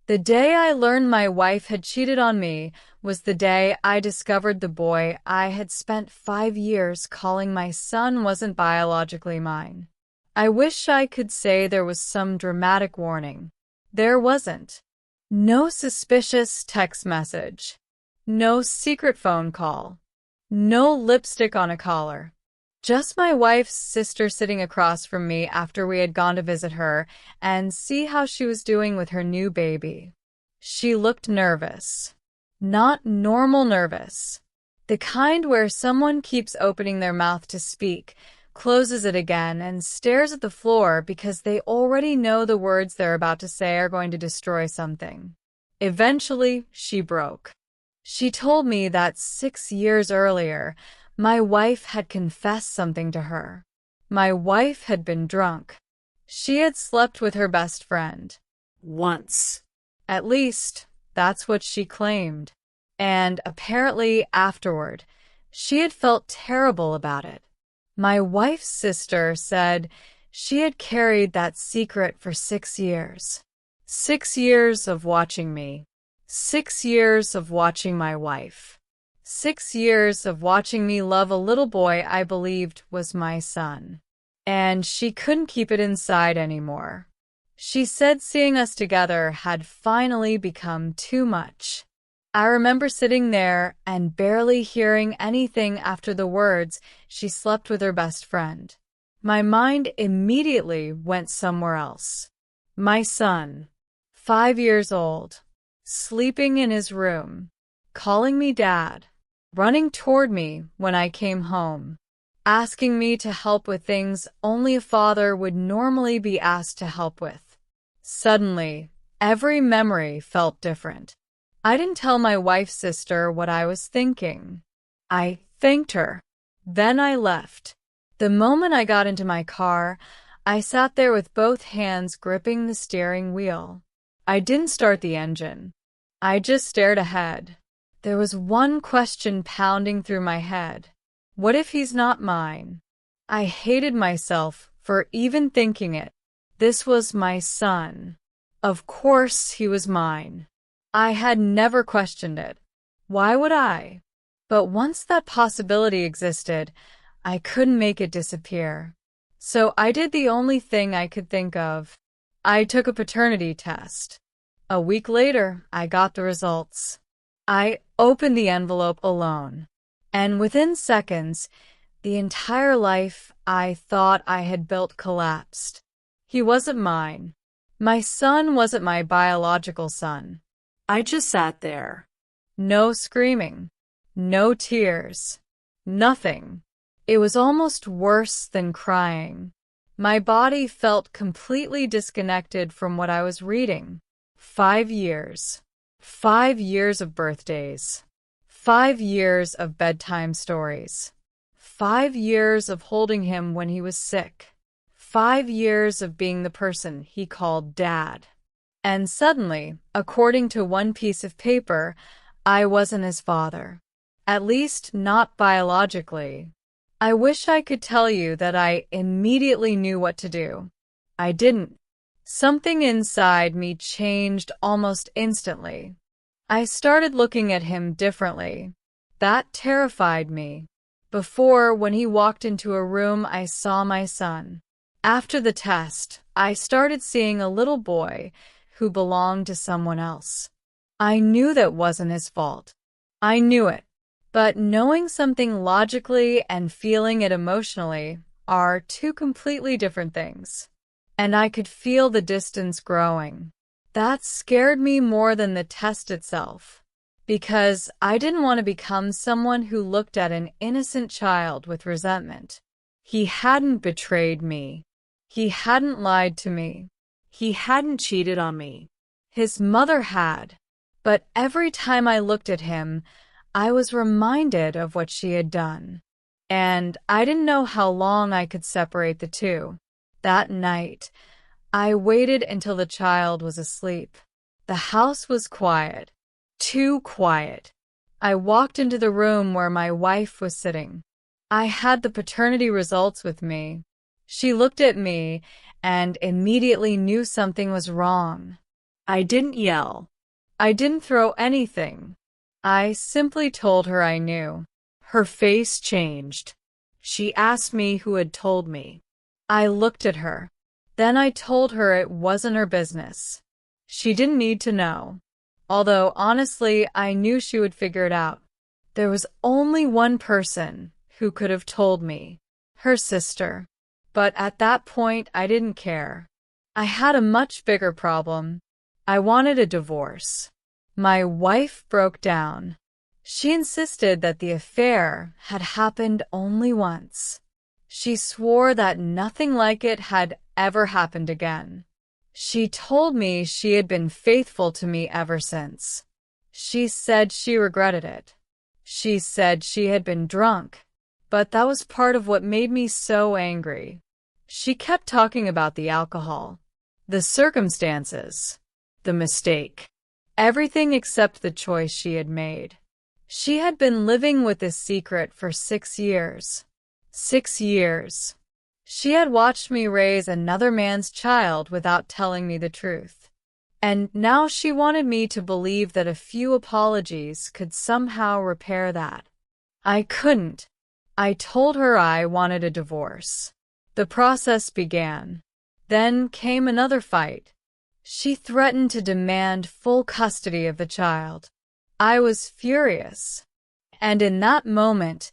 The day I learned my wife had cheated on me was the day I discovered the boy I had spent 5 years calling my son wasn't biologically mine. I wish I could say there was some dramatic warning. There wasn't. No suspicious text message. No secret phone call. No lipstick on a collar. Just my wife's sister sitting across from me after we had gone to visit her and see how she was doing with her new baby. She looked nervous. Not normal nervous. The kind where someone keeps opening their mouth to speak, closes it again, and stares at the floor because they already know the words they're about to say are going to destroy something. Eventually, she broke. She told me that 6 years earlier, my wife had confessed something to her. My wife had been drunk. She had slept with her best friend. Once. At least, that's what she claimed. And apparently afterward, she had felt terrible about it. My wife's sister said she had carried that secret for 6 years. 6 years of watching me. 6 years of watching my wife. 6 years of watching me love a little boy I believed was my son. And she couldn't keep it inside anymore. She said seeing us together had finally become too much. I remember sitting there and barely hearing anything after the words, she slept with her best friend. My mind immediately went somewhere else. My son, 5 years old, sleeping in his room, calling me dad, running toward me when I came home, asking me to help with things only a father would normally be asked to help with. Suddenly, every memory felt different. I didn't tell my wife's sister what I was thinking. I thanked her. Then I left. The moment I got into my car, I sat there with both hands gripping the steering wheel. I didn't start the engine. I just stared ahead. There was one question pounding through my head. What if he's not mine? I hated myself for even thinking it. This was my son. Of course he was mine. I had never questioned it. Why would I? But once that possibility existed, I couldn't make it disappear. So I did the only thing I could think of. I took a paternity test. A week later, I got the results. I opened the envelope alone. And within seconds, the entire life I thought I had built collapsed. He wasn't mine. My son wasn't my biological son. I just sat there. No screaming. No tears. Nothing. It was almost worse than crying. My body felt completely disconnected from what I was reading. 5 years. 5 years of birthdays. 5 years of bedtime stories. 5 years of holding him when he was sick. 5 years of being the person he called Dad. And suddenly, according to one piece of paper, I wasn't his father. At least not biologically. I wish I could tell you that I immediately knew what to do. I didn't. Something inside me changed almost instantly. I started looking at him differently. That terrified me. Before, when he walked into a room, I saw my son. After the test, I started seeing a little boy who belonged to someone else. I knew that wasn't his fault. I knew it. But knowing something logically and feeling it emotionally are two completely different things. And I could feel the distance growing. That scared me more than the test itself. Because I didn't want to become someone who looked at an innocent child with resentment. He hadn't betrayed me. He hadn't lied to me. He hadn't cheated on me. His mother had. But every time I looked at him, I was reminded of what she had done. And I didn't know how long I could separate the two. That night, I waited until the child was asleep. The house was quiet. Too quiet. I walked into the room where my wife was sitting. I had the paternity results with me. She looked at me and immediately knew something was wrong. I didn't yell. I didn't throw anything. I simply told her I knew. Her face changed. She asked me who had told me. I looked at her. Then I told her it wasn't her business. She didn't need to know. Although, honestly, I knew she would figure it out. There was only one person who could have told me. Her sister. But at that point, I didn't care. I had a much bigger problem. I wanted a divorce. My wife broke down. She insisted that the affair had happened only once. She swore that nothing like it had ever happened again. She told me she had been faithful to me ever since. She said she regretted it. She said she had been drunk, but that was part of what made me so angry. She kept talking about the alcohol, the circumstances, the mistake, everything except the choice she had made. She had been living with this secret for 6 years. 6 years. She had watched me raise another man's child without telling me the truth. And now she wanted me to believe that a few apologies could somehow repair that. I couldn't. I told her I wanted a divorce. The process began. Then came another fight. She threatened to demand full custody of the child. I was furious. And in that moment,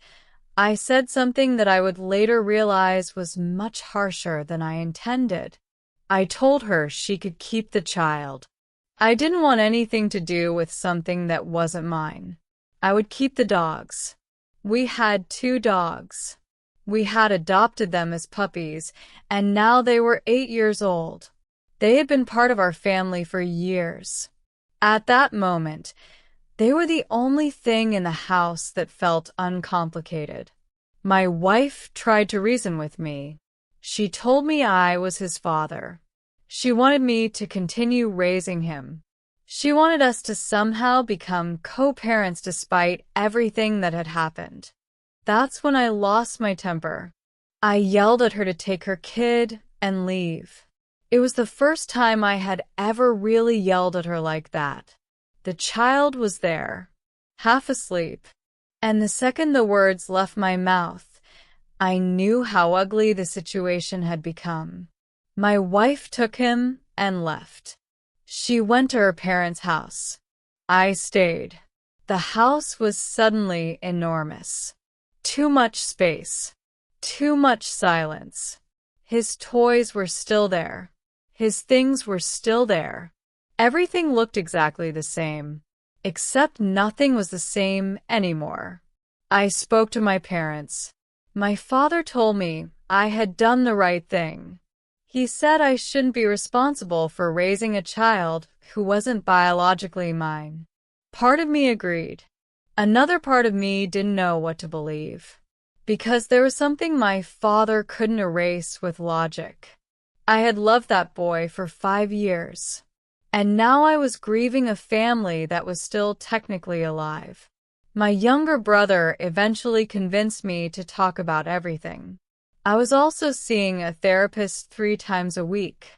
I said something that I would later realize was much harsher than I intended. I told her she could keep the child. I didn't want anything to do with something that wasn't mine. I would keep the dogs. We had 2 dogs. We had adopted them as puppies, and now they were 8 years old. They had been part of our family for years. At that moment, they were the only thing in the house that felt uncomplicated. My wife tried to reason with me. She told me I was his father. She wanted me to continue raising him. She wanted us to somehow become co-parents despite everything that had happened. That's when I lost my temper. I yelled at her to take her kid and leave. It was the first time I had ever really yelled at her like that. The child was there, half asleep, and the second the words left my mouth, I knew how ugly the situation had become. My wife took him and left. She went to her parents' house. I stayed. The house was suddenly enormous. Too much space. Too much silence. His toys were still there. His things were still there. Everything looked exactly the same, except nothing was the same anymore. I spoke to my parents. My father told me I had done the right thing. He said I shouldn't be responsible for raising a child who wasn't biologically mine. Part of me agreed. Another part of me didn't know what to believe, because there was something my father couldn't erase with logic. I had loved that boy for 5 years. And now I was grieving a family that was still technically alive. My younger brother eventually convinced me to talk about everything. I was also seeing a therapist 3 times a week.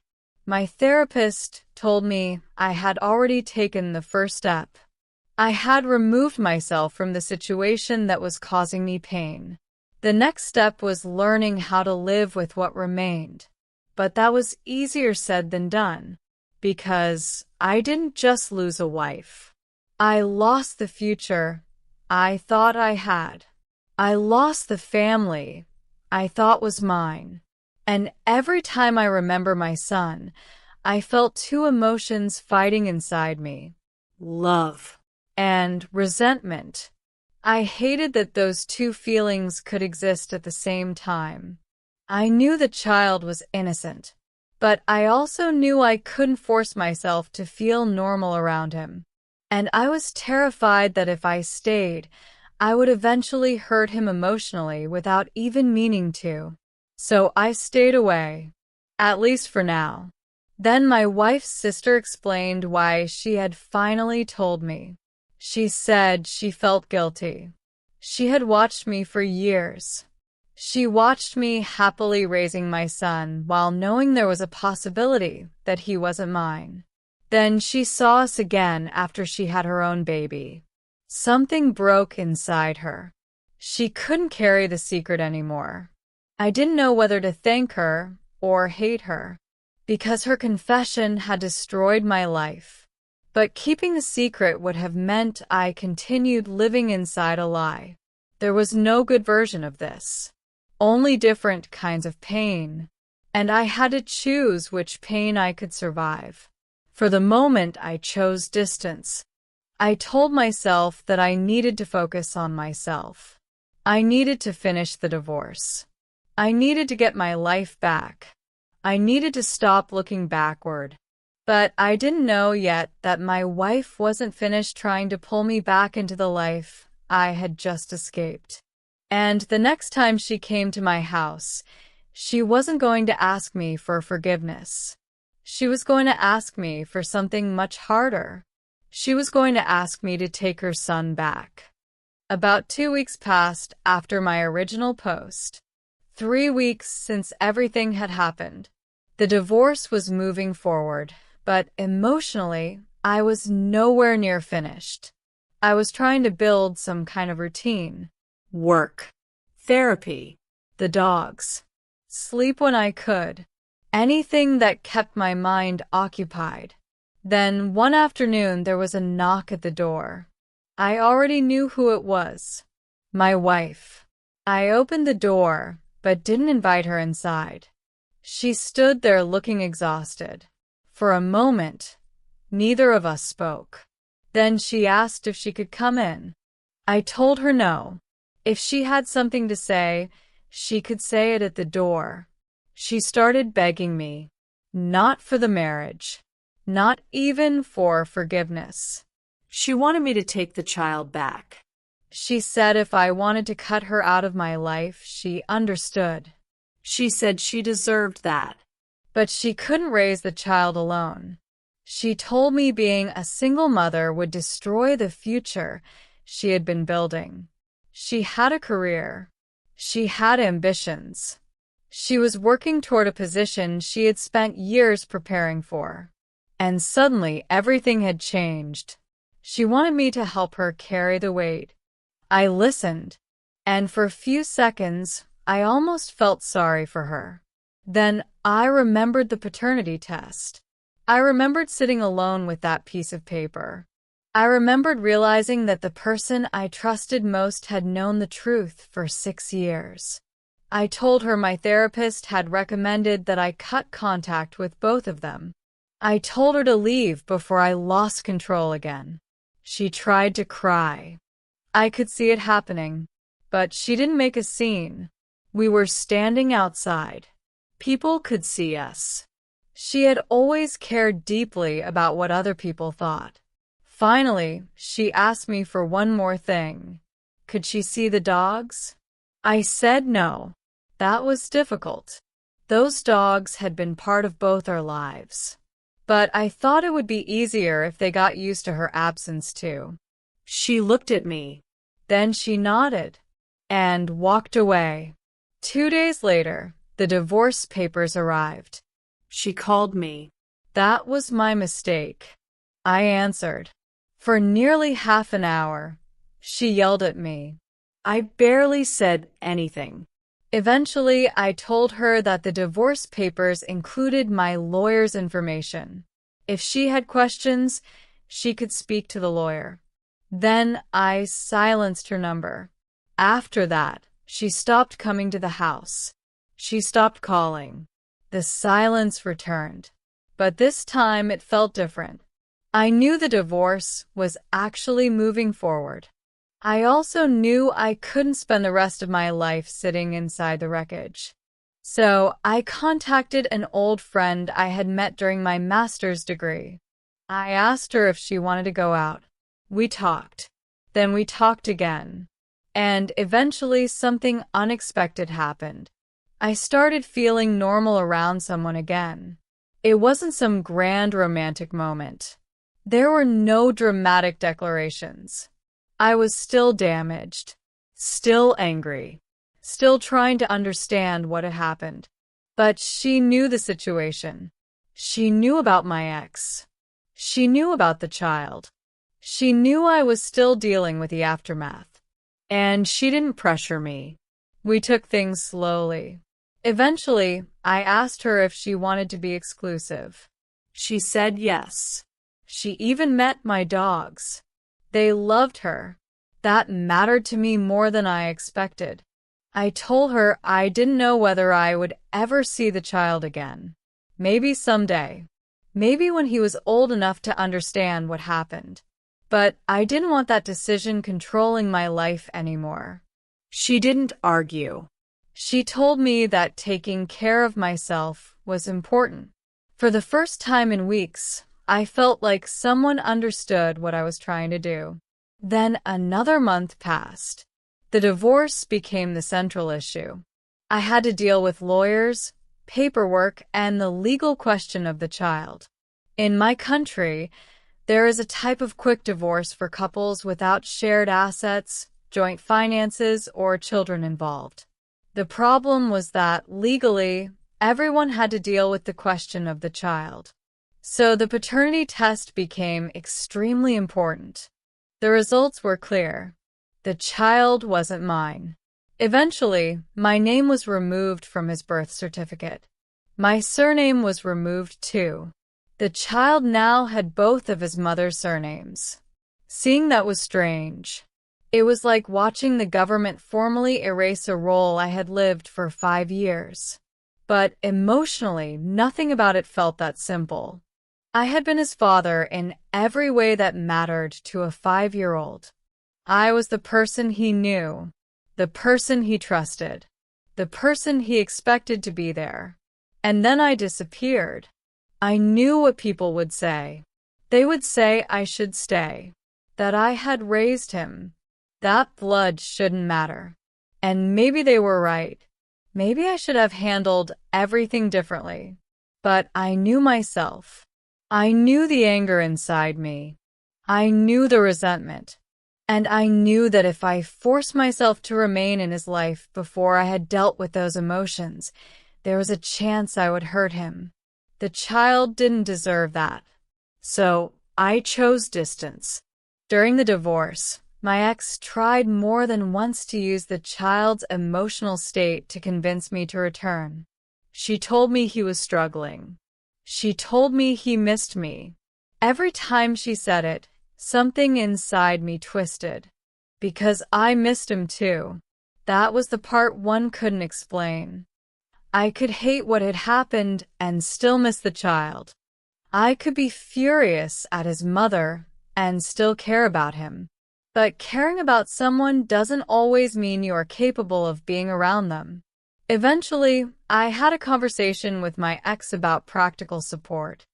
My therapist told me I had already taken the first step. I had removed myself from the situation that was causing me pain. The next step was learning how to live with what remained. But that was easier said than done. Because I didn't just lose a wife. I lost the future I thought I had. I lost the family I thought was mine. And every time I remember my son, I felt 2 emotions fighting inside me. Love and resentment. I hated that those 2 feelings could exist at the same time. I knew the child was innocent. But I also knew I couldn't force myself to feel normal around him. And I was terrified that if I stayed, I would eventually hurt him emotionally without even meaning to. So I stayed away. At least for now. Then my wife's sister explained why she had finally told me. She said she felt guilty. She had watched me for years. She watched me happily raising my son while knowing there was a possibility that he wasn't mine. Then she saw us again after she had her own baby. Something broke inside her. She couldn't carry the secret anymore. I didn't know whether to thank her or hate her, because her confession had destroyed my life. But keeping the secret would have meant I continued living inside a lie. There was no good version of this, only different kinds of pain, and I had to choose which pain I could survive. For the moment, I chose distance. I told myself that I needed to focus on myself. I needed to finish the divorce. I needed to get my life back. I needed to stop looking backward. But I didn't know yet that my wife wasn't finished trying to pull me back into the life I had just escaped. And the next time she came to my house, she wasn't going to ask me for forgiveness. She was going to ask me for something much harder. She was going to ask me to take her son back. About 2 weeks passed after my original post. 3 weeks since everything had happened. The divorce was moving forward, but emotionally, I was nowhere near finished. I was trying to build some kind of routine. Work, therapy, the dogs, sleep when I could. Anything that kept my mind occupied. Then one afternoon there was a knock at the door. I already knew who it was. My wife. I opened the door, but didn't invite her inside. She stood there looking exhausted. For a moment, neither of us spoke. Then she asked if she could come in. I told her no. If she had something to say, she could say it at the door. She started begging me, not for the marriage, not even for forgiveness. She wanted me to take the child back. She said if I wanted to cut her out of my life, she understood. She said she deserved that. But she couldn't raise the child alone. She told me being a single mother would destroy the future she had been building. She had a career. She had ambitions. She was working toward a position she had spent years preparing for. And suddenly everything had changed. She wanted me to help her carry the weight. I listened, and for a few seconds, I almost felt sorry for her. Then I remembered the paternity test. I remembered sitting alone with that piece of paper. I remembered realizing that the person I trusted most had known the truth for 6 years. I told her my therapist had recommended that I cut contact with both of them. I told her to leave before I lost control again. She tried to cry. I could see it happening, but she didn't make a scene. We were standing outside. People could see us. She had always cared deeply about what other people thought. Finally, she asked me for one more thing. Could she see the dogs? I said no. That was difficult. Those dogs had been part of both our lives. But I thought it would be easier if they got used to her absence too. She looked at me. Then she nodded and walked away. 2 days later, the divorce papers arrived. She called me. That was my mistake. I answered. For nearly half an hour, she yelled at me. I barely said anything. Eventually, I told her that the divorce papers included my lawyer's information. If she had questions, she could speak to the lawyer. Then I silenced her number. After that, she stopped coming to the house. She stopped calling. The silence returned. But this time it felt different. I knew the divorce was actually moving forward. I also knew I couldn't spend the rest of my life sitting inside the wreckage. So I contacted an old friend I had met during my master's degree. I asked her if she wanted to go out. We talked. Then we talked again. And eventually something unexpected happened. I started feeling normal around someone again. It wasn't some grand romantic moment. There were no dramatic declarations. I was still damaged, still angry, still trying to understand what had happened. But she knew the situation. She knew about my ex. She knew about the child. She knew I was still dealing with the aftermath. And she didn't pressure me. We took things slowly. Eventually, I asked her if she wanted to be exclusive. She said yes. She even met my dogs. They loved her. That mattered to me more than I expected. I told her I didn't know whether I would ever see the child again. Maybe someday. Maybe when he was old enough to understand what happened. But I didn't want that decision controlling my life anymore. She didn't argue. She told me that taking care of myself was important. For the first time in weeks, I felt like someone understood what I was trying to do. Then another month passed. The divorce became the central issue. I had to deal with lawyers, paperwork, and the legal question of the child. In my country, there is a type of quick divorce for couples without shared assets, joint finances, or children involved. The problem was that, legally, everyone had to deal with the question of the child. So the paternity test became extremely important. The results were clear. The child wasn't mine. Eventually, my name was removed from his birth certificate. My surname was removed too. The child now had both of his mother's surnames. Seeing that was strange. It was like watching the government formally erase a role I had lived for 5 years. But emotionally, nothing about it felt that simple. I had been his father in every way that mattered to a 5-year-old. I was the person he knew, the person he trusted, the person he expected to be there. And then I disappeared. I knew what people would say. They would say I should stay, that I had raised him. That blood shouldn't matter. And maybe they were right. Maybe I should have handled everything differently. But I knew myself. I knew the anger inside me. I knew the resentment. And I knew that if I forced myself to remain in his life before I had dealt with those emotions, there was a chance I would hurt him. The child didn't deserve that. So I chose distance. During the divorce, my ex tried more than once to use the child's emotional state to convince me to return. She told me he was struggling. She told me he missed me. Every time she said it, something inside me twisted. Because I missed him too. That was the part one couldn't explain. I could hate what had happened and still miss the child. I could be furious at his mother and still care about him. But caring about someone doesn't always mean you are capable of being around them. Eventually, I had a conversation with my ex about practical support.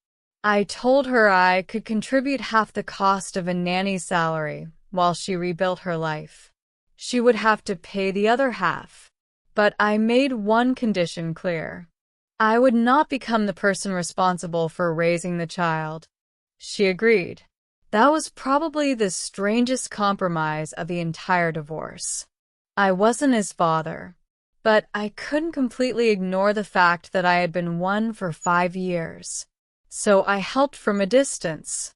I told her I could contribute half the cost of a nanny's salary while she rebuilt her life. She would have to pay the other half. But I made one condition clear. I would not become the person responsible for raising the child. She agreed. That was probably the strangest compromise of the entire divorce. I wasn't his father, but I couldn't completely ignore the fact that I had been one for 5 years. So I helped from a distance.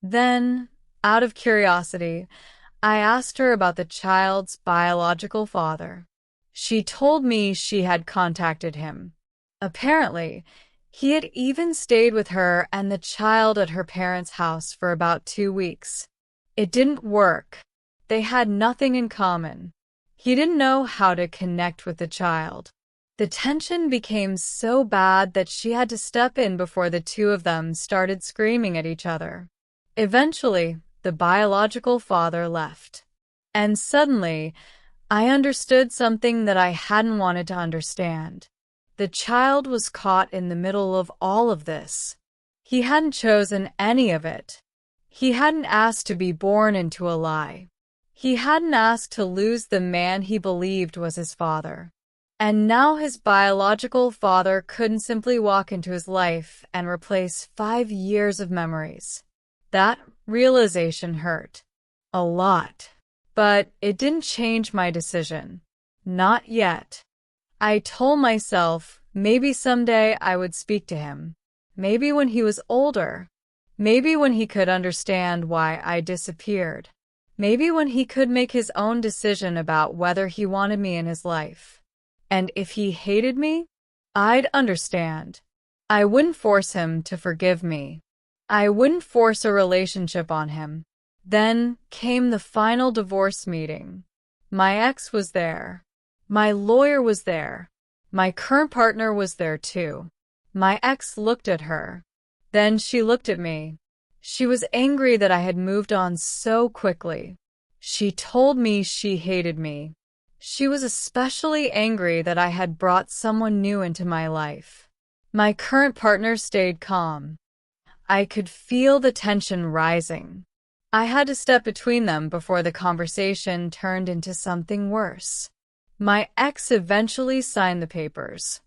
Then, out of curiosity, I asked her about the child's biological father. She told me she had contacted him. Apparently, he had even stayed with her and the child at her parents' house for about 2 weeks. It didn't work. They had nothing in common. He didn't know how to connect with the child. The tension became so bad that she had to step in before the two of them started screaming at each other. Eventually, the biological father left. And suddenly, I understood something that I hadn't wanted to understand. The child was caught in the middle of all of this. He hadn't chosen any of it. He hadn't asked to be born into a lie. He hadn't asked to lose the man he believed was his father. And now his biological father couldn't simply walk into his life and replace 5 years of memories. That realization hurt. A lot. But it didn't change my decision. Not yet. I told myself maybe someday I would speak to him. Maybe when he was older. Maybe when he could understand why I disappeared. Maybe when he could make his own decision about whether he wanted me in his life. And if he hated me, I'd understand. I wouldn't force him to forgive me. I wouldn't force a relationship on him. Then came the final divorce meeting. My ex was there. My lawyer was there. My current partner was there too. My ex looked at her. Then she looked at me. She was angry that I had moved on so quickly. She told me she hated me. She was especially angry that I had brought someone new into my life. My current partner stayed calm. I could feel the tension rising. I had to step between them before the conversation turned into something worse. My ex eventually signed the papers.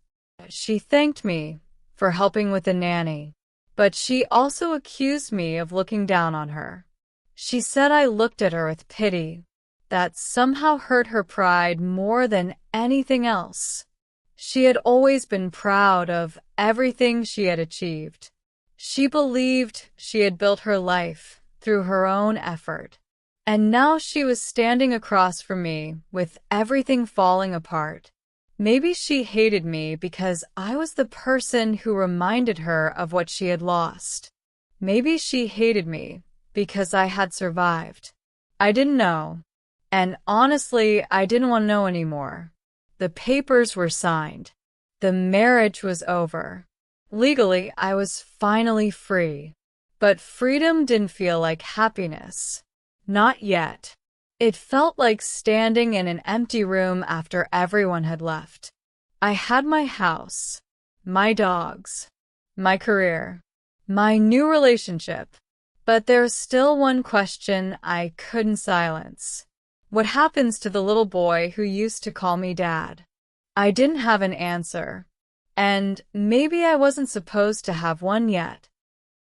She thanked me for helping with the nanny, but she also accused me of looking down on her. She said I looked at her with pity. That somehow hurt her pride more than anything else. She had always been proud of everything she had achieved. She believed she had built her life through her own effort. And now she was standing across from me with everything falling apart. Maybe she hated me because I was the person who reminded her of what she had lost. Maybe she hated me because I had survived. I didn't know. And honestly, I didn't want to know anymore. The papers were signed. The marriage was over. Legally, I was finally free. But freedom didn't feel like happiness. Not yet. It felt like standing in an empty room after everyone had left. I had my house, my dogs, my career, my new relationship. But there's still one question I couldn't silence. What happens to the little boy who used to call me Dad? I didn't have an answer. And maybe I wasn't supposed to have one yet.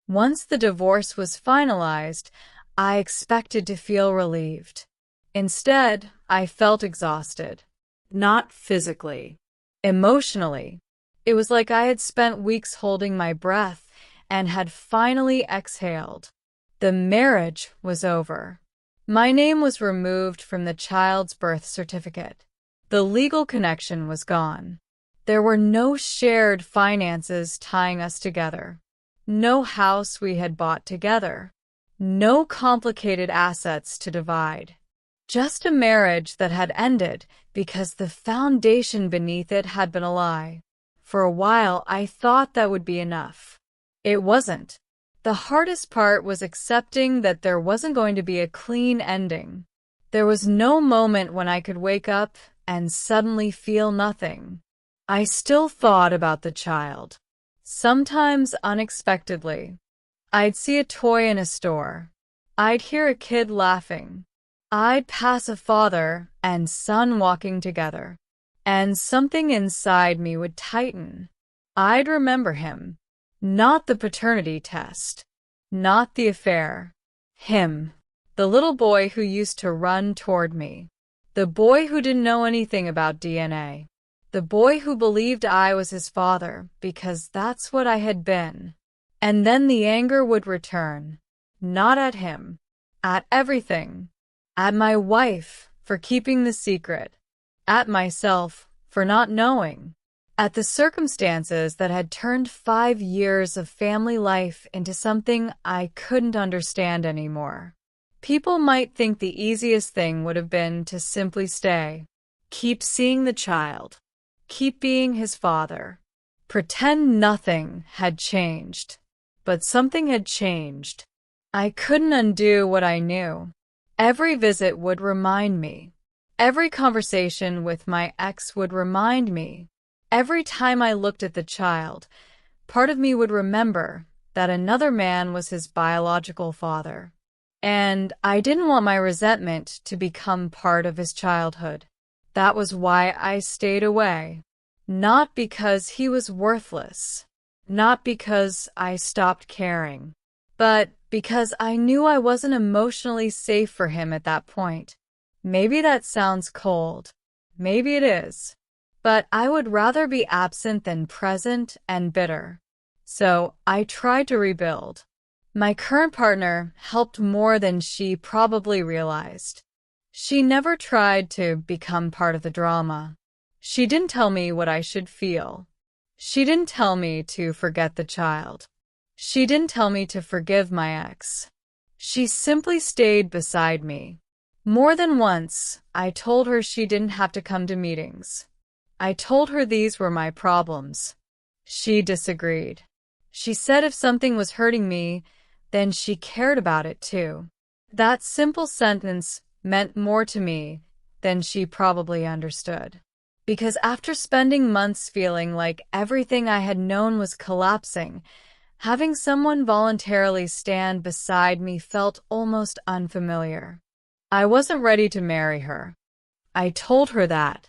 Once the divorce was finalized, I expected to feel relieved. Instead, I felt exhausted. Not physically. Emotionally. It was like I had spent weeks holding my breath and had finally exhaled. The marriage was over. My name was removed from the child's birth certificate. The legal connection was gone. There were no shared finances tying us together. No house we had bought together. No complicated assets to divide. Just a marriage that had ended because the foundation beneath it had been a lie. For a while, I thought that would be enough. It wasn't. The hardest part was accepting that there wasn't going to be a clean ending. There was no moment when I could wake up and suddenly feel nothing. I still thought about the child. Sometimes unexpectedly. I'd see a toy in a store. I'd hear a kid laughing. I'd pass a father and son walking together. And something inside me would tighten. I'd remember him. Not the paternity test. Not the affair. Him. The little boy who used to run toward me. The boy who didn't know anything about DNA. The boy who believed I was his father because that's what I had been. And then the anger would return. Not at him. At everything. At my wife for keeping the secret. At myself for not knowing. At the circumstances that had turned 5 years of family life into something I couldn't understand anymore. People might think the easiest thing would have been to simply stay. Keep seeing the child. Keep being his father. Pretend nothing had changed. But something had changed. I couldn't undo what I knew. Every visit would remind me. Every conversation with my ex would remind me. Every time I looked at the child, part of me would remember that another man was his biological father. And I didn't want my resentment to become part of his childhood. That was why I stayed away. Not because he was worthless. Not because I stopped caring. But because I knew I wasn't emotionally safe for him at that point. Maybe that sounds cold. Maybe it is. But I would rather be absent than present and bitter. So I tried to rebuild. My current partner helped more than she probably realized. She never tried to become part of the drama. She didn't tell me what I should feel. She didn't tell me to forget the child. She didn't tell me to forgive my ex. She simply stayed beside me. More than once, I told her she didn't have to come to meetings. I told her these were my problems. She disagreed. She said if something was hurting me, then she cared about it too. That simple sentence meant more to me than she probably understood. Because after spending months feeling like everything I had known was collapsing, having someone voluntarily stand beside me felt almost unfamiliar. I wasn't ready to marry her. I told her that.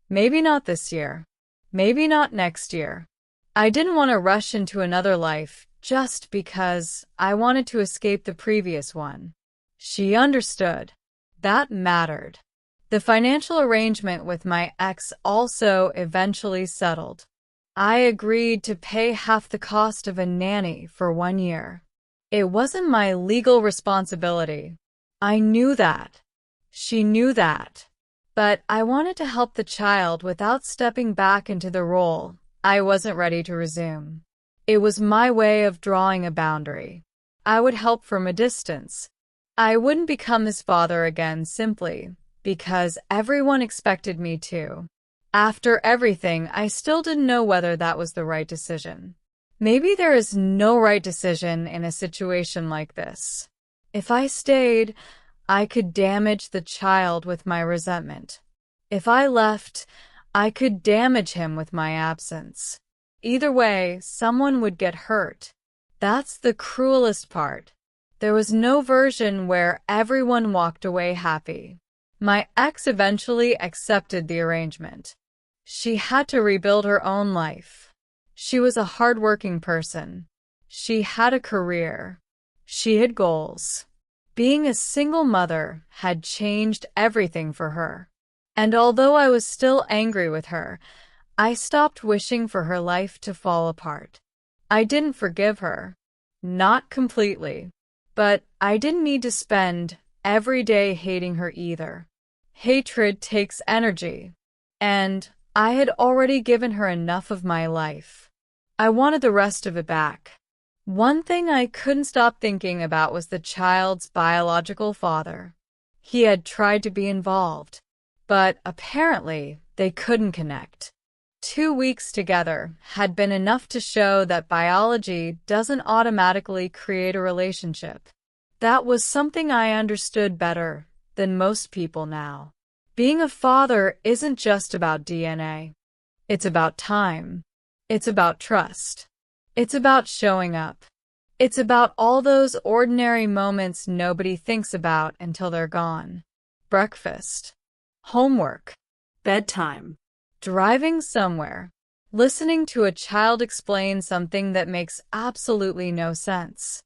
Maybe not this year. Maybe not next year. I didn't want to rush into another life just because I wanted to escape the previous one. She understood. That mattered. The financial arrangement with my ex also eventually settled. I agreed to pay half the cost of a nanny for 1 year. It wasn't my legal responsibility. I knew that. She knew that. But I wanted to help the child without stepping back into the role I wasn't ready to resume. It was my way of drawing a boundary. I would help from a distance. I wouldn't become his father again simply because everyone expected me to. After everything, I still didn't know whether that was the right decision. Maybe there is no right decision in a situation like this. If I stayed, I could damage the child with my resentment. If I left, I could damage him with my absence. Either way, someone would get hurt. That's the cruelest part. There was no version where everyone walked away happy. My ex eventually accepted the arrangement. She had to rebuild her own life. She was a hardworking person. She had a career. She had goals. Being a single mother had changed everything for her. And although I was still angry with her, I stopped wishing for her life to fall apart. I didn't forgive her. Not completely. But I didn't need to spend every day hating her either. Hatred takes energy. And I had already given her enough of my life. I wanted the rest of it back. One thing I couldn't stop thinking about was the child's biological father. He had tried to be involved, but apparently they couldn't connect. 2 weeks together had been enough to show that biology doesn't automatically create a relationship. That was something I understood better than most people now. Being a father isn't just about DNA. It's about time. It's about trust. It's about showing up. It's about all those ordinary moments nobody thinks about until they're gone. Breakfast. Homework. Bedtime. Driving somewhere. Listening to a child explain something that makes absolutely no sense.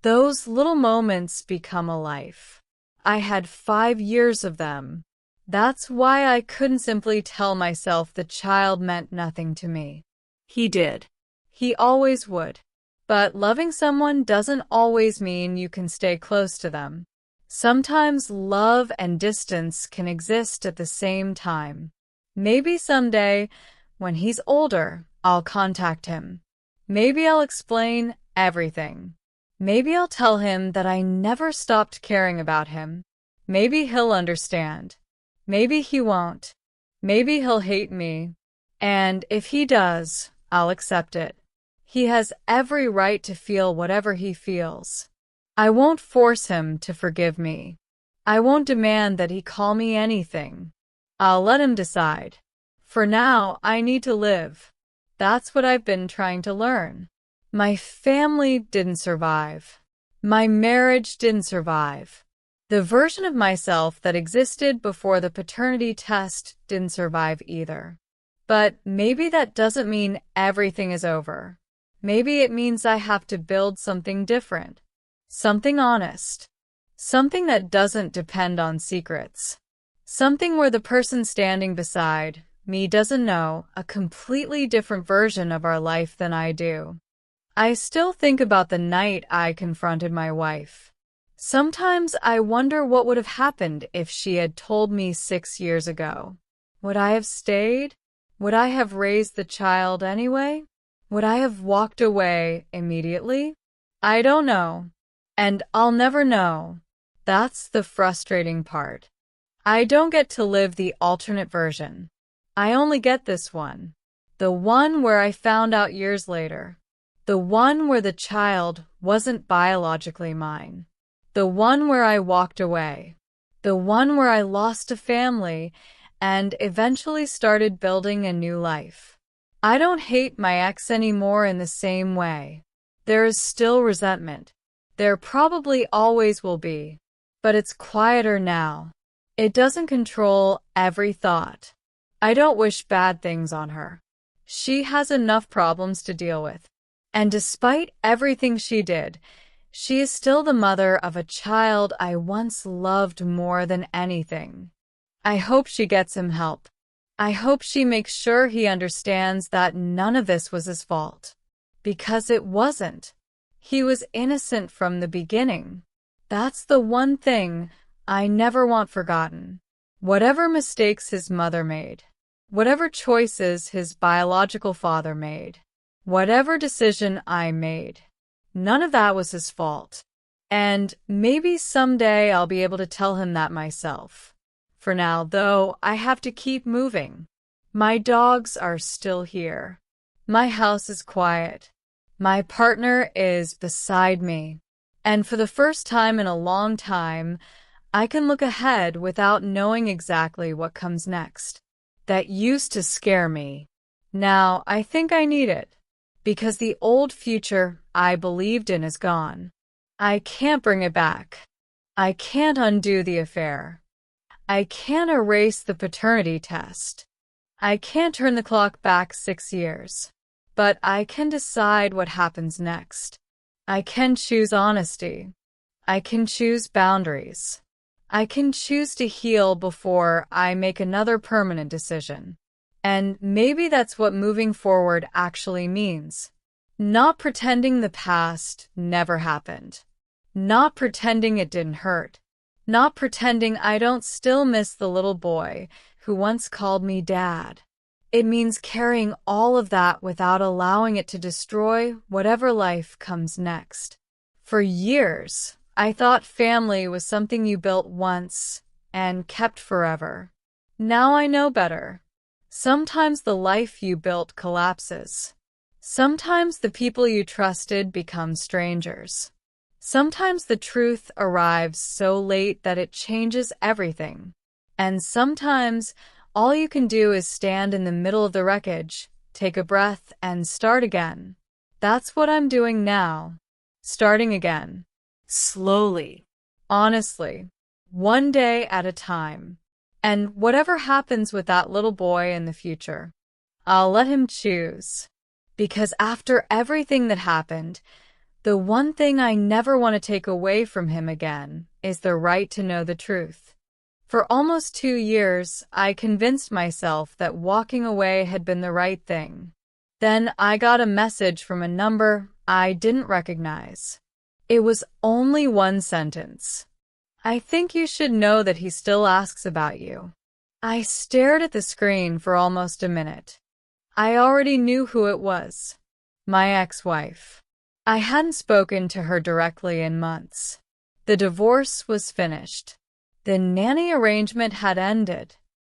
Those little moments become a life. I had 5 years of them. That's why I couldn't simply tell myself the child meant nothing to me. He did. He always would. But loving someone doesn't always mean you can stay close to them. Sometimes love and distance can exist at the same time. Maybe someday, when he's older, I'll contact him. Maybe I'll explain everything. Maybe I'll tell him that I never stopped caring about him. Maybe he'll understand. Maybe he won't. Maybe he'll hate me. And if he does, I'll accept it. He has every right to feel whatever he feels. I won't force him to forgive me. I won't demand that he call me anything. I'll let him decide. For now, I need to live. That's what I've been trying to learn. My family didn't survive. My marriage didn't survive. The version of myself that existed before the paternity test didn't survive either. But maybe that doesn't mean everything is over. Maybe it means I have to build something different. Something honest. Something that doesn't depend on secrets. Something where the person standing beside me doesn't know a completely different version of our life than I do. I still think about the night I confronted my wife. Sometimes I wonder what would have happened if she had told me 6 years ago. Would I have stayed? Would I have raised the child anyway? Would I have walked away immediately? I don't know. And I'll never know. That's the frustrating part. I don't get to live the alternate version. I only get this one. The one where I found out years later. The one where the child wasn't biologically mine. The one where I walked away. The one where I lost a family and eventually started building a new life. I don't hate my ex anymore in the same way. There is still resentment. There probably always will be. But it's quieter now. It doesn't control every thought. I don't wish bad things on her. She has enough problems to deal with. And despite everything she did, she is still the mother of a child I once loved more than anything. I hope she gets him help. I hope she makes sure he understands that none of this was his fault. Because it wasn't. He was innocent from the beginning. That's the one thing I never want forgotten. Whatever mistakes his mother made, whatever choices his biological father made, whatever decision I made, none of that was his fault. And maybe someday I'll be able to tell him that myself. For now, though, I have to keep moving. My dogs are still here. My house is quiet. My partner is beside me. And for the first time in a long time, I can look ahead without knowing exactly what comes next. That used to scare me. Now I think I need it. Because the old future I believed in is gone. I can't bring it back. I can't undo the affair. I can't erase the paternity test. I can't turn the clock back 6 years. But I can decide what happens next. I can choose honesty. I can choose boundaries. I can choose to heal before I make another permanent decision. And maybe that's what moving forward actually means. Not pretending the past never happened. Not pretending it didn't hurt. Not pretending I don't still miss the little boy who once called me dad. It means carrying all of that without allowing it to destroy whatever life comes next. For years, I thought family was something you built once and kept forever. Now I know better. Sometimes the life you built collapses. Sometimes the people you trusted become strangers. Sometimes the truth arrives so late that it changes everything. And sometimes all you can do is stand in the middle of the wreckage, take a breath, and start again. That's what I'm doing now. Starting again. Slowly. Honestly. One day at a time. And whatever happens with that little boy in the future, I'll let him choose. Because after everything that happened, the one thing I never want to take away from him again is the right to know the truth. For almost 2 years, I convinced myself that walking away had been the right thing. Then I got a message from a number I didn't recognize. It was only one sentence. I think you should know that he still asks about you. I stared at the screen for almost a minute. I already knew who it was. My ex-wife. I hadn't spoken to her directly in months. The divorce was finished. The nanny arrangement had ended.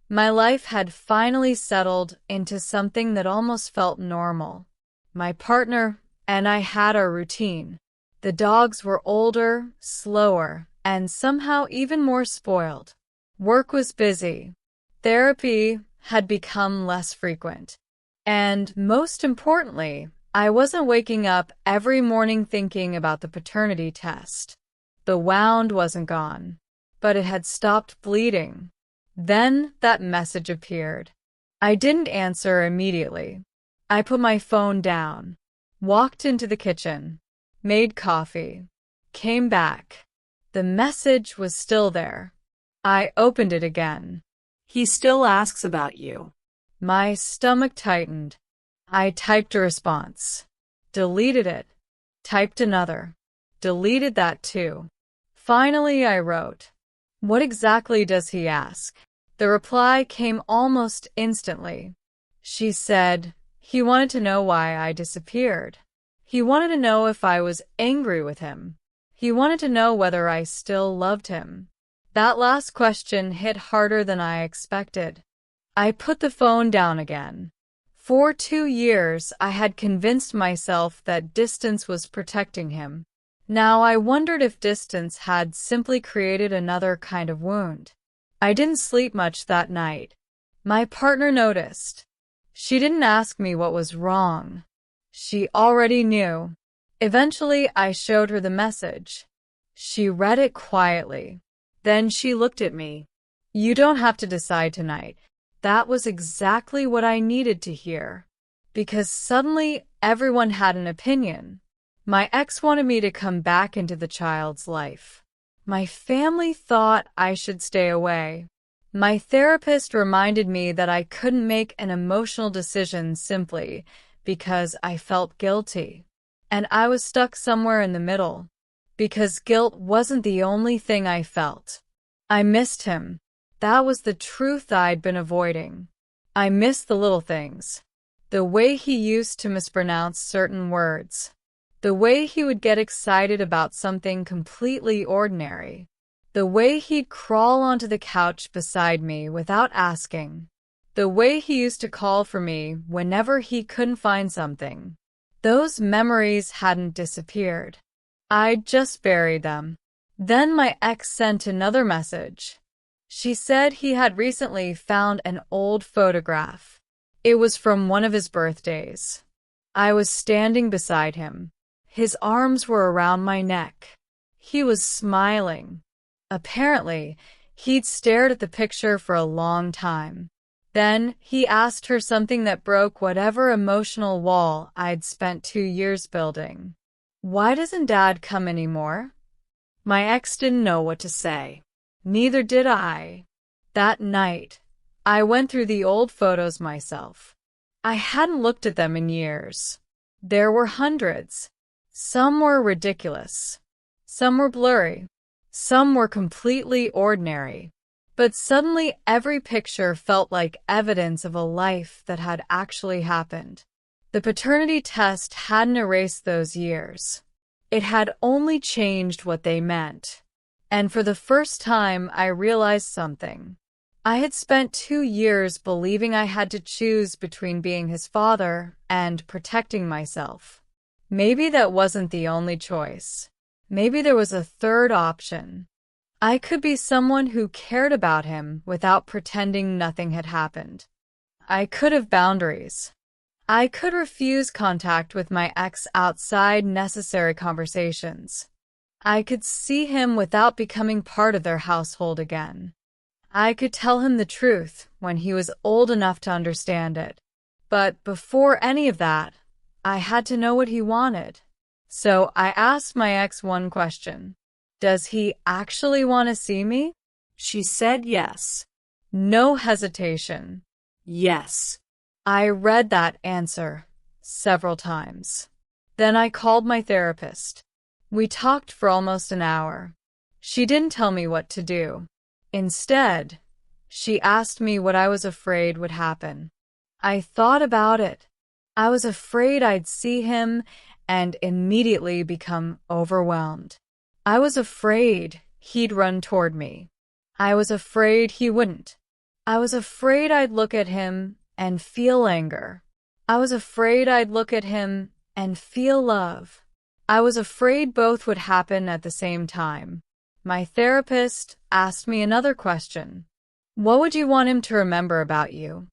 My life had finally settled into something that almost felt normal. My partner and I had our routine. The dogs were older, slower, and somehow even more spoiled. Work was busy. Therapy had become less frequent. And most importantly, I wasn't waking up every morning thinking about the paternity test. The wound wasn't gone, but it had stopped bleeding. Then that message appeared. I didn't answer immediately. I put my phone down, walked into the kitchen, made coffee, came back. The message was still there. I opened it again. He still asks about you. My stomach tightened. I typed a response. deleted it, typed another, deleted that too. Finally, I wrote, "What exactly does he ask?" The reply came almost instantly. She said, "He wanted to know why I disappeared. He wanted to know if I was angry with him. He wanted to know whether I still loved him." That last question hit harder than I expected. I put the phone down again. For 2 years, I had convinced myself that distance was protecting him. Now I wondered if distance had simply created another kind of wound. I didn't sleep much that night. My partner noticed. She didn't ask me what was wrong. She already knew. Eventually, I showed her the message. She read it quietly. Then she looked at me. "You don't have to decide tonight." That was exactly what I needed to hear. Because suddenly, everyone had an opinion. My ex wanted me to come back into the child's life. My family thought I should stay away. My therapist reminded me that I couldn't make an emotional decision simply because I felt guilty. And I was stuck somewhere in the middle. Because guilt wasn't the only thing I felt. I missed him. That was the truth I'd been avoiding. I missed the little things. The way he used to mispronounce certain words. The way he would get excited about something completely ordinary. The way he'd crawl onto the couch beside me without asking. The way he used to call for me whenever he couldn't find something. Those memories hadn't disappeared. I'd just buried them. Then my ex sent another message. She said he had recently found an old photograph. It was from one of his birthdays. I was standing beside him. His arms were around my neck. He was smiling. Apparently, he'd stared at the picture for a long time. Then, he asked her something that broke whatever emotional wall I'd spent 2 years building. "Why doesn't Dad come anymore?" My ex didn't know what to say. Neither did I. That night, I went through the old photos myself. I hadn't looked at them in years. There were hundreds. Some were ridiculous. Some were blurry. Some were completely ordinary. But suddenly every picture felt like evidence of a life that had actually happened. The paternity test hadn't erased those years. It had only changed what they meant. And for the first time, I realized something. I had spent 2 years believing I had to choose between being his father and protecting myself. Maybe that wasn't the only choice. Maybe there was a third option. I could be someone who cared about him without pretending nothing had happened. I could have boundaries. I could refuse contact with my ex outside necessary conversations. I could see him without becoming part of their household again. I could tell him the truth when he was old enough to understand it. But before any of that, I had to know what he wanted. So I asked my ex one question. "Does he actually want to see me?" She said yes. No hesitation. Yes. I read that answer several times. Then I called my therapist. We talked for almost an hour. She didn't tell me what to do. Instead, she asked me what I was afraid would happen. I thought about it. I was afraid I'd see him and immediately become overwhelmed. I was afraid he'd run toward me. I was afraid he wouldn't. I was afraid I'd look at him and feel anger. I was afraid I'd look at him and feel love. I was afraid both would happen at the same time. My therapist asked me another question. "What would you want him to remember about you?"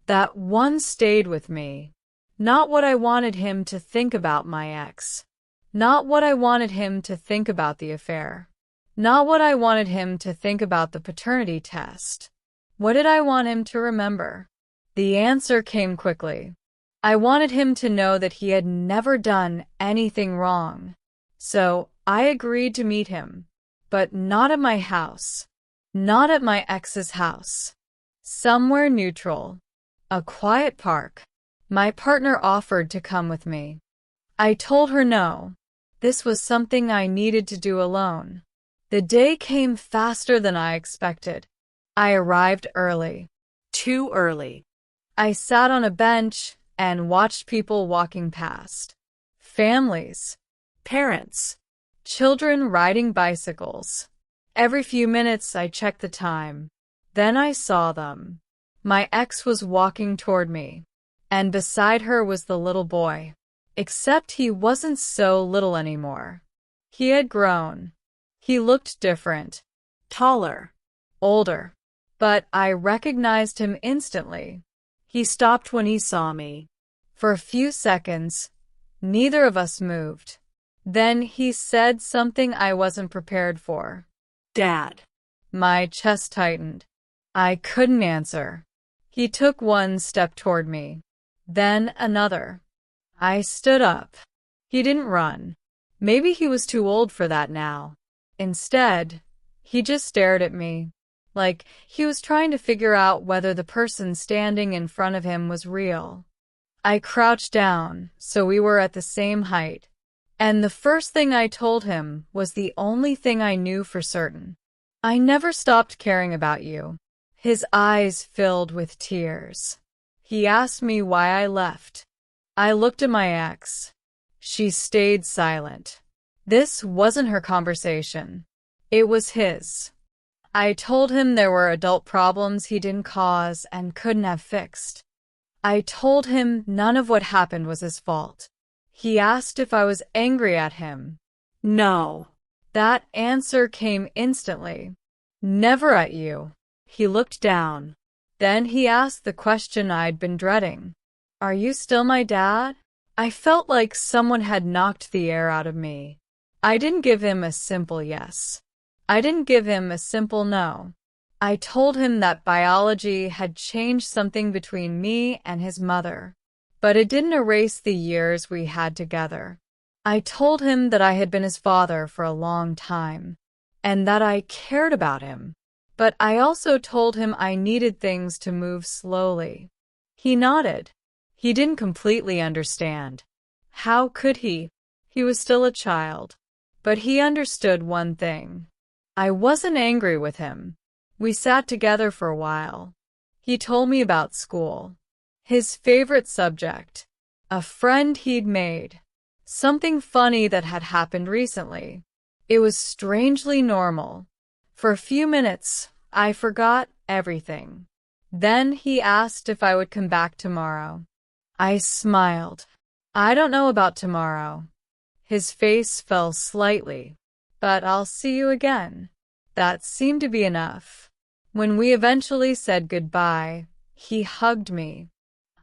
That one stayed with me. Not what I wanted him to think about my ex. Not what I wanted him to think about the affair. Not what I wanted him to think about the paternity test. What did I want him to remember? The answer came quickly. I wanted him to know that he had never done anything wrong. So I agreed to meet him. But not at my house. Not at my ex's house. Somewhere neutral. A quiet park. My partner offered to come with me. I told her no. This was something I needed to do alone. The day came faster than I expected. I arrived early. Too early. I sat on a bench and watched people walking past. Families. Parents. Children riding bicycles. Every few minutes I checked the time. Then I saw them. My ex was walking toward me, and beside her was the little boy. Except he wasn't so little anymore. He had grown. He looked different. Taller. Older. But I recognized him instantly. He stopped when he saw me. For a few seconds, neither of us moved. Then he said something I wasn't prepared for. Dad. My chest tightened. I couldn't answer. He took one step toward me, then another. I stood up. He didn't run. Maybe he was too old for that now. Instead, he just stared at me, like he was trying to figure out whether the person standing in front of him was real. I crouched down, so we were at the same height. And the first thing I told him was the only thing I knew for certain. I never stopped caring about you. His eyes filled with tears. He asked me why I left. I looked at my ex. She stayed silent. This wasn't her conversation. It was his. I told him there were adult problems he didn't cause and couldn't have fixed. I told him none of what happened was his fault. He asked if I was angry at him. No. That answer came instantly. Never at you. He looked down. Then he asked the question I'd been dreading. Are you still my dad? I felt like someone had knocked the air out of me. I didn't give him a simple yes. I didn't give him a simple no. I told him that biology had changed something between me and his mother, but it didn't erase the years we had together. I told him that I had been his father for a long time, and that I cared about him. But I also told him I needed things to move slowly. He nodded. He didn't completely understand. How could he? He was still a child. But he understood one thing. I wasn't angry with him. We sat together for a while. He told me about school, his favorite subject, a friend he'd made, something funny that had happened recently. It was strangely normal. For a few minutes, I forgot everything. Then he asked if I would come back tomorrow. I smiled. I don't know about tomorrow. His face fell slightly. But I'll see you again. That seemed to be enough. When we eventually said goodbye, he hugged me.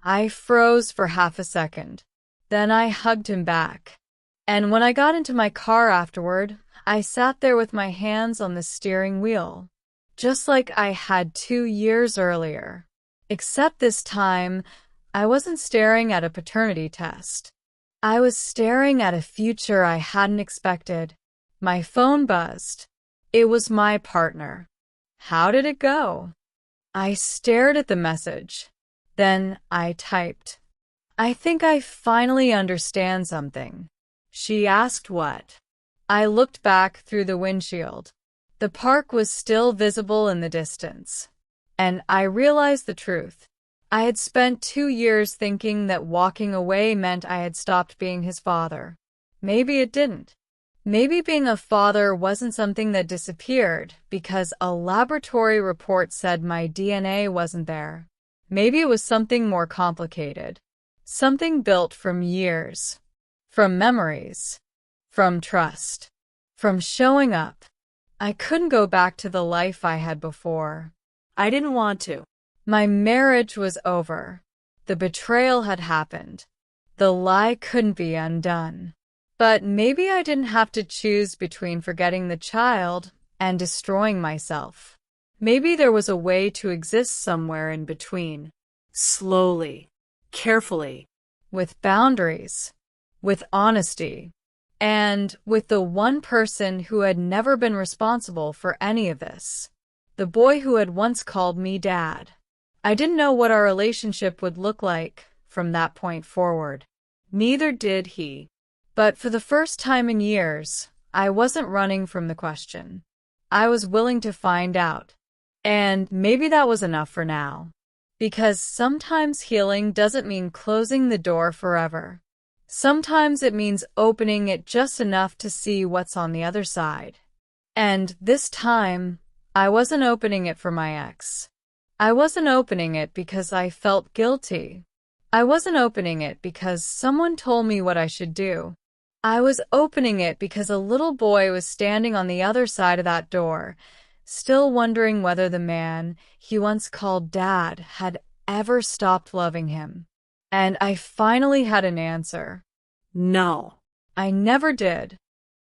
I froze for half a second. Then I hugged him back. And when I got into my car afterward, I sat there with my hands on the steering wheel, just like I had 2 years earlier. Except this time, I wasn't staring at a paternity test. I was staring at a future I hadn't expected. My phone buzzed. It was my partner. How did it go? I stared at the message. Then I typed. I think I finally understand something. She asked what. I looked back through the windshield. The park was still visible in the distance. And I realized the truth. I had spent 2 years thinking that walking away meant I had stopped being his father. Maybe it didn't. Maybe being a father wasn't something that disappeared because a laboratory report said my DNA wasn't there. Maybe it was something more complicated. Something built from years. From memories. From trust. From showing up. I couldn't go back to the life I had before. I didn't want to. My marriage was over. The betrayal had happened. The lie couldn't be undone. But maybe I didn't have to choose between forgetting the child and destroying myself. Maybe there was a way to exist somewhere in between. Slowly. Carefully. With boundaries. With honesty. And with the one person who had never been responsible for any of this. The boy who had once called me Dad. I didn't know what our relationship would look like from that point forward. Neither did he. But for the first time in years, I wasn't running from the question. I was willing to find out. And maybe that was enough for now. Because sometimes healing doesn't mean closing the door forever. Sometimes it means opening it just enough to see what's on the other side. And this time, I wasn't opening it for my ex. I wasn't opening it because I felt guilty. I wasn't opening it because someone told me what I should do. I was opening it because a little boy was standing on the other side of that door, still wondering whether the man he once called Dad had ever stopped loving him. And I finally had an answer. No. I never did.